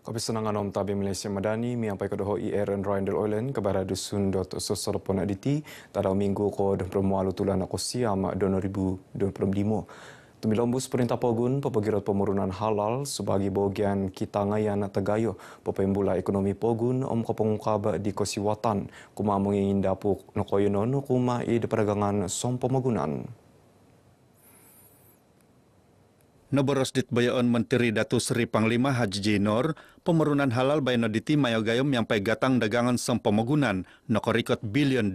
Kapisanangan Om Tabi Malaysia Madani miampai kedoho Aaron Rindel Oilen kepada dusun dot sosorpon aditi tada minggu ko dan permualu tulan aku siam 2025. Tumilombus perintah pogun pepegirat pemurunan halal sebagai bagian kita ngayan tegayo pepembula ekonomi pogun om kopongkab di Kosiwatan kuma mengingin dapuk nokoyonon kuma i perdagangan som pemegunan. Noboros ditbayaan Menteri Datu Seri Panglima Haji Jinor, pemerunan halal bayano diti mayogayom yang pai gatang dagangan sem pemegunan nokorikot $1 billion.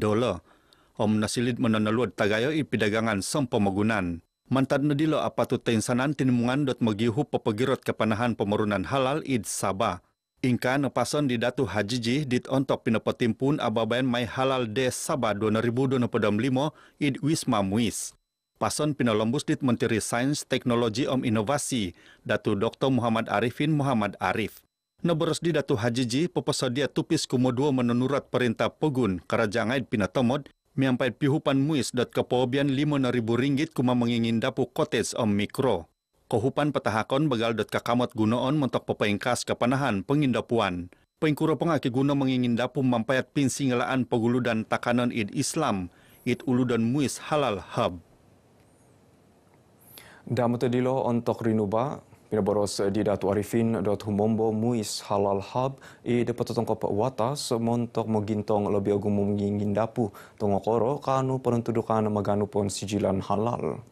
Om nasilid menonoluad tagayo ipi dagangan sem pemegunan. Mantad nadilo apatu tensanan tinimungan dot magihu pepegirot kepanahan pemerunan halal id Sabah. Ingka nepason di Datu Haji Ji dit ontok pinapatimpun ababayan mai halal de Sabah 2025 id Wisma Muis. Pason pinolombus dit Menteri Sains, Teknologi Om Inovasi, Datu Dr. Muhammad Arifin Muhammad Arif. Noboros di Datu Haji Ji, pepesodia tupis kumodua menunurat perintah pogun kerajangaid pinatomod, miampai pihupan muis dot kepobian RM5.000 kuma mengingin dapu kotes Om Mikro. Kohupan petahakon begal dot kakamot gunoon mentok pepaingkas kepanahan pengindapuan. Pengkuro pengaki guna mengingin dapu mampayat pinsinggalaan peguludan takanan id Islam, id uludan muis halal hub. Dan metadilo untuk rinuba, pinaboros di Datu Arifin Humombo Muis Halal Hub dapat tongkop wata semontok megintong lebih agung mengingin dapu tongokoro kanu penentudukan maganu pon sijilan halal.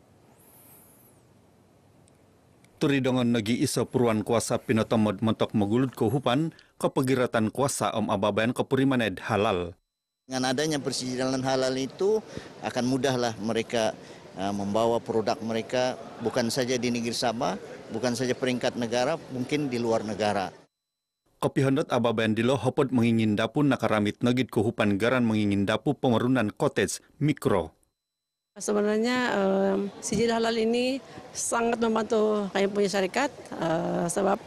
Turidongan nagi isa puruan kuasa pinotomod mentok megulut kehupan kepegiratan kuasa Om Ababayan kepurimaned halal. Dengan adanya persijilan halal itu akan mudahlah mereka membawa produk mereka bukan saja di negeri Sabah, bukan saja peringkat negara, mungkin di luar negara. Kopi Hondot Ababayan dilo hopot mengingin dapu nakaramit negit kuhupan garan mengingin dapu pemerunan cottage mikro. Sebenarnya sijil halal ini sangat membantu kami punya syarikat sebab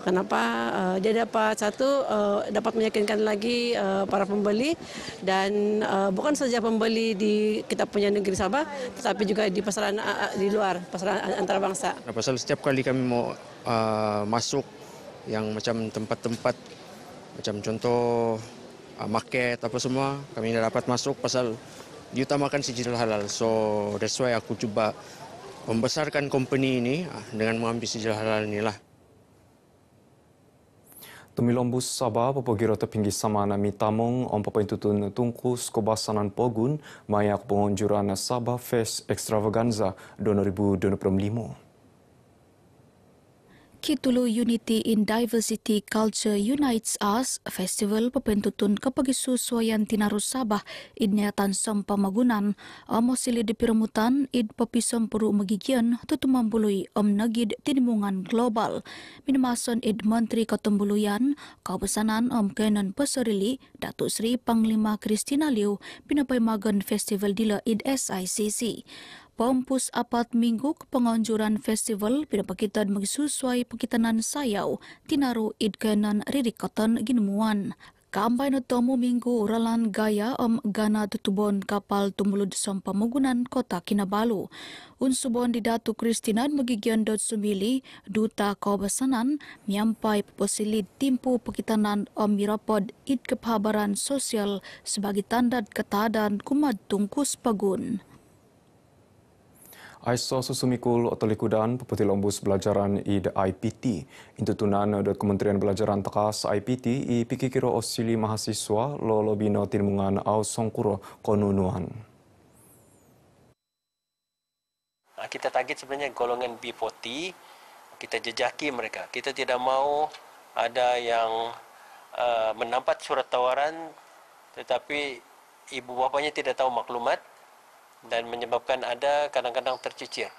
kenapa dia dapat dapat meyakinkan lagi para pembeli dan bukan saja pembeli di kita punya negeri Sabah tetapi juga di pasaran di luar pasaran antarabangsa. Pasal setiap kali kami mau masuk yang macam tempat-tempat macam contoh market apa semua kami dah dapat masuk pasal diutamakan sijil halal. So that's why aku cuba membesarkan company ini dengan mengambil sijil halal inilah. Tumilombus Sabah pepegiro tepinggi sama nami tamong om pepentutun tungkus kebasanan pogun mayak pengunjuran Sabah Fest Extravaganza 2025. Kitulu Unity in Diversity Culture Unites Us Festival pepentutun kepegisuswayan tinaru Sabah idniatan som pamagunan amosili di piremutan id pepisom puru magigian tutumambului om nagid tinimungan global minamason id Menteri Ketumbuluyan Kabupaten om Kenan Peserili Datuk Seri Panglima Kristina Liu pinapay magan festival dila id SICC. Pompus apat minggu penganjuran festival pinapakitan magsusuai pakitanan sayaw tinaru idkenan ririkoton ginemuan. Kaambay na tomu minggu uralan gaya om gana tutubon kapal tumulod som pamugunan kota Kinabalu. Unsubon di Datu Kristina magigyan dot sumili duta kawasanan miampai posilid timpu pakitanan om mirapod id kepahabaran sosial sebagai tandad ketadan kumad tungkus pagun. Aiso susumikul otolikudan pepeti lombus belajaran id IPT. Intutunan dot Kementerian Belajaran Tekas IPT i pikikiro osili mahasiswa lolo bino tinmungan au songkuro konunuan. Kita target sebenarnya golongan B40, kita jejaki mereka. Kita tidak mau ada yang mendapat surat tawaran tetapi ibu bapanya tidak tahu maklumat dan menyebabkan ada kadang-kadang tercicir.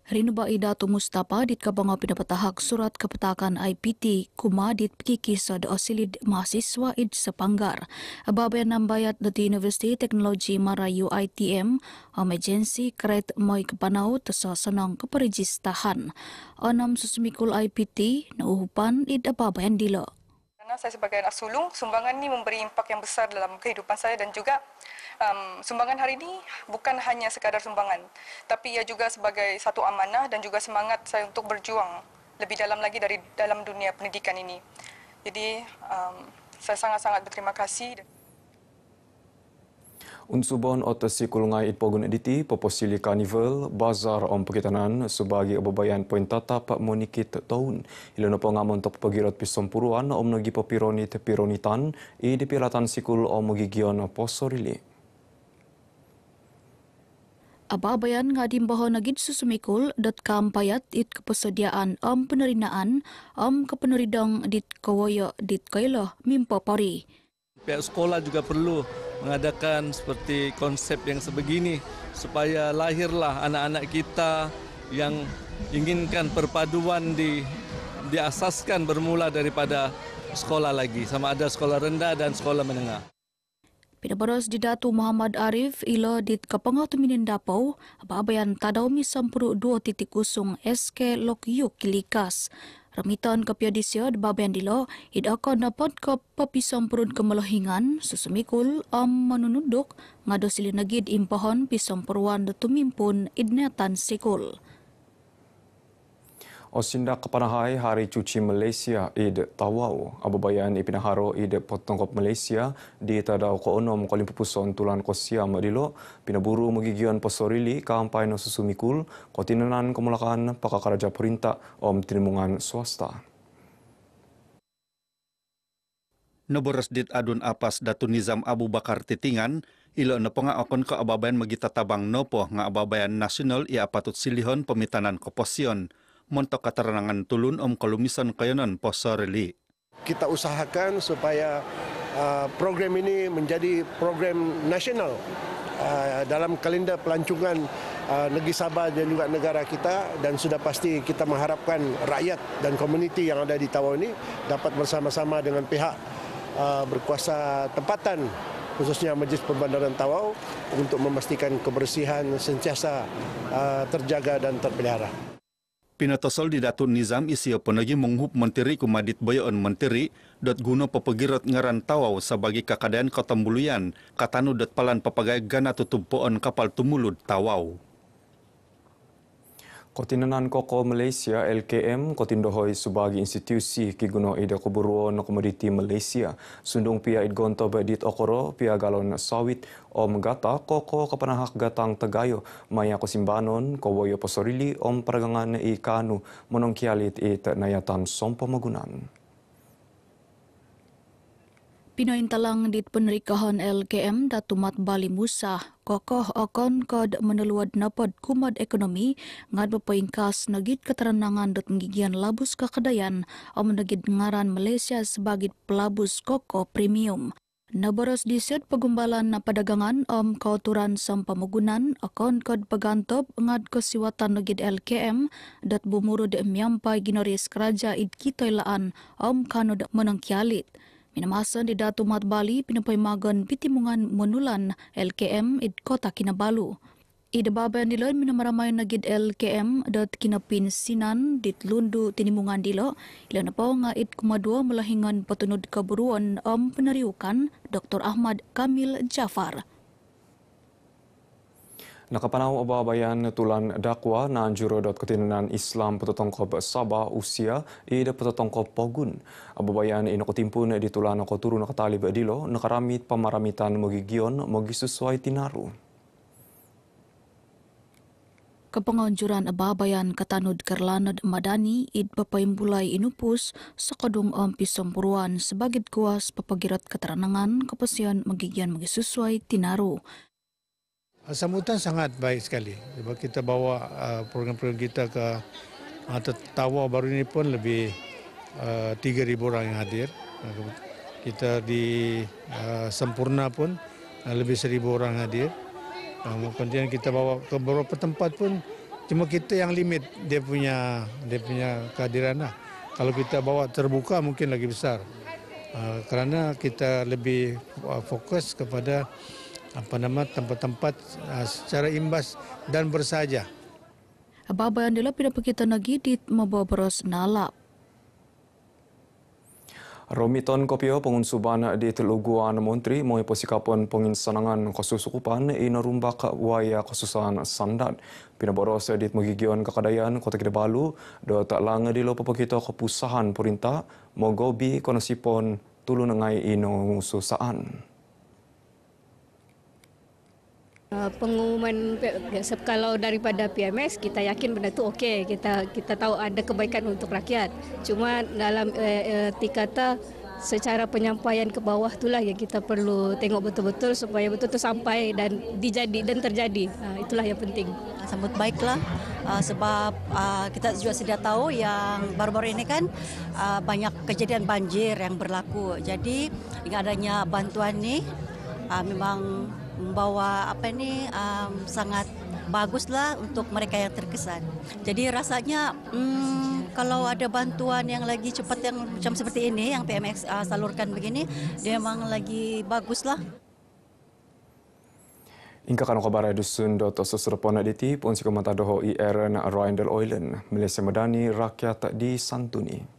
Rinuba Idatu Mustafa dit kabanga pinapatahak surat kepetakan IPT kuma dit pikikisad osilid mahasiswa id sepanggar. Ababayan nambayat dati University Teknologi Marayu ITM emergency kret moy kepanau tesa senang keperejistahan. Onam susmikul IPT nauhupan id ababayan dilo. Karena saya sebagai anak sulung, sumbangan ini memberi impak yang besar dalam kehidupan saya dan juga sumbangan hari ini bukan hanya sekadar sumbangan, tapi ia juga sebagai satu amanah dan juga semangat saya untuk berjuang lebih dalam lagi dari dalam dunia pendidikan ini. Jadi saya sangat-sangat berterima kasih. Unsubon otas sikulungai itpogun editi poposili karnival bazar om pekitanan sebagai obabayan poin tatap monikit tahun. Ilana pengamon top pagirat pisompuruan om nagi popironi tepironitan di piratan sikul om gigion posorili. Ababayan ngadim bahawa nagid susumikul .com payat it kepersediaan penerinaan kepeneridang dit kawoyo dit kailah mimpa pari. Pihak sekolah juga perlu mengadakan seperti konsep yang sebegini supaya lahirlah anak-anak kita yang inginkan perpaduan diasaskan bermula daripada sekolah lagi, sama ada sekolah rendah dan sekolah menengah. Pinabaros di Datu Muhammad Arif ilo dit kapangatu minin dapau ababayan tadaw misampuru 2.0 SK Lokyuk Kilikas. Ramitan kepiadisya babayan dilo id akan dapat ke papisampurun kemelahingan susumikul menunuduk ngadosili nagid impahon pisampuruan tumimpun idnetan sikul. Osinda kepanahai Hari Cuci Malaysia Id Tawau. Ababayan ipinaharo Id Potongkop Malaysia di tadau ko-onom kolimpupuson tulan ko siam dilo pinaburu magigion posorili kampai no susumikul kotinanan kemulakan pakakaraja perintah om tinimungan swasta. Noboros dit adun apas Datu Nizam Abu Bakar Titingan ilo neponga akon ke ababayan magita tabang nopo nga ababayan nasional ia patut silihon pemitanan koposion. Montok keterangan tulun om kolumisan kayanan posorili. Kita usahakan supaya program ini menjadi program nasional dalam kalender pelancongan negeri Sabah dan juga negara kita, dan sudah pasti kita mengharapkan rakyat dan komuniti yang ada di Tawau ini dapat bersama-sama dengan pihak berkuasa tempatan khususnya Majlis Perbandaran Tawau untuk memastikan kebersihan sentiasa terjaga dan terpelihara. Pinatosol di Datu Nizam isio penagi menghup Menteri Kumadit Boyon Menteri guna pepegirat ngaran Tawau sebagai kakadaan Kotambuluyan katanu palan papagai gana tutup poon kapal tumulud Tawau. Kotinanan Koko Malaysia LKM kotindohoi sebagai institusi kiguno ida keburuan komoditi Malaysia sundung pia idgonto badit okoro pia galon sawit om gata Koko kepanahak gatang Tegayo maya kosimbanon kowoyo posorili om pergangan ikanu monongkialit nayatan sompo magunan. Pinointalang dit penerikahan LKM Datumat Bali Musa kokoh akon kod meneluad napad kumad ekonomi ngad bepoingkas nagid keteranangan dot mengigian labus kekedayan om nagid ngaran Malaysia sebagai pelabus koko premium. Nabaros diset pegumbalan na padagangan om kauturan sampamugunan akon kod pagantop ngad kesiwatan nagid LKM dat bumurud miampai ginoris keraja id kitoylaan om kanud menangkialit. Minamasan di Datu Mat Bali pinapaymagan pitimungan menulan LKM id Kota Kinabalu. Ida babayan dilo minamaramay nagid LKM dat kinapin sinan dit lundu tinimungan dilo ilan na po nga id kumadua melahingan patunud kaburuan peneriukan Dr. Ahmad Kamil Jafar. Nakapanaw ababayan tulan dakwa na juro kotinanan Islam patotongkob Sabah usia ida patotongkob Pogun. Ababayan inakotimpun di tulan ko turu nakatalib dilo nakaramit pamaramitan magigion magisusuay tinaru. Kepenganjuran ababayan katanud Kerlanod Madani id papaimbulay inupus sa kadung pisampuruan sebagai kuas papagirat keterangan kepesian magigian magisusuay tinaru. Sambutan sangat baik sekali. Sebab kita bawa program-program kita ke Tawau baru ini pun lebih 3,000 orang yang hadir. Kita di Sempurna pun lebih 1,000 orang hadir. Kemudian kita bawa ke beberapa tempat pun cuma kita yang limit dia punya kehadiran. Kalau kita bawa terbuka mungkin lagi besar. Kerana kita lebih fokus kepada tempat-tempat secara imbas dan bersaja. Ababayan dila pinapakita nagidit mababaros nalap. Romiton kopio pengunsuban di Teluguan Montri moy posikapon penginsanangan kasusukupan inarumbak waya kasusan sandat. Pinaboros di Magigion Kakadayan Kota Kinabalu do tak langa di lo papakita kepusahan perintah mogobi konasipon tulunangai inongususaan. Pengumuman kalau daripada PMX kita yakin benda itu okey, kita tahu ada kebaikan untuk rakyat. Cuma dalam kata secara penyampaian ke bawah itulah yang kita perlu tengok betul-betul supaya betul-betul sampai dan terjadi. Itulah yang penting. Sambut baiklah sebab kita juga sudah tahu yang baru-baru ini kan banyak kejadian banjir yang berlaku. Jadi dengan adanya bantuan ni memang membawa sangat baguslah untuk mereka yang terkesan. Jadi rasanya kalau ada bantuan yang lagi cepat yang macam seperti ini yang PMX salurkan begini, dia memang lagi baguslah. Ingka kan kabar dusun dot seserpona diti pun si komentadoho IR Royal Oilen Malaysia Madani rakyat disantuni.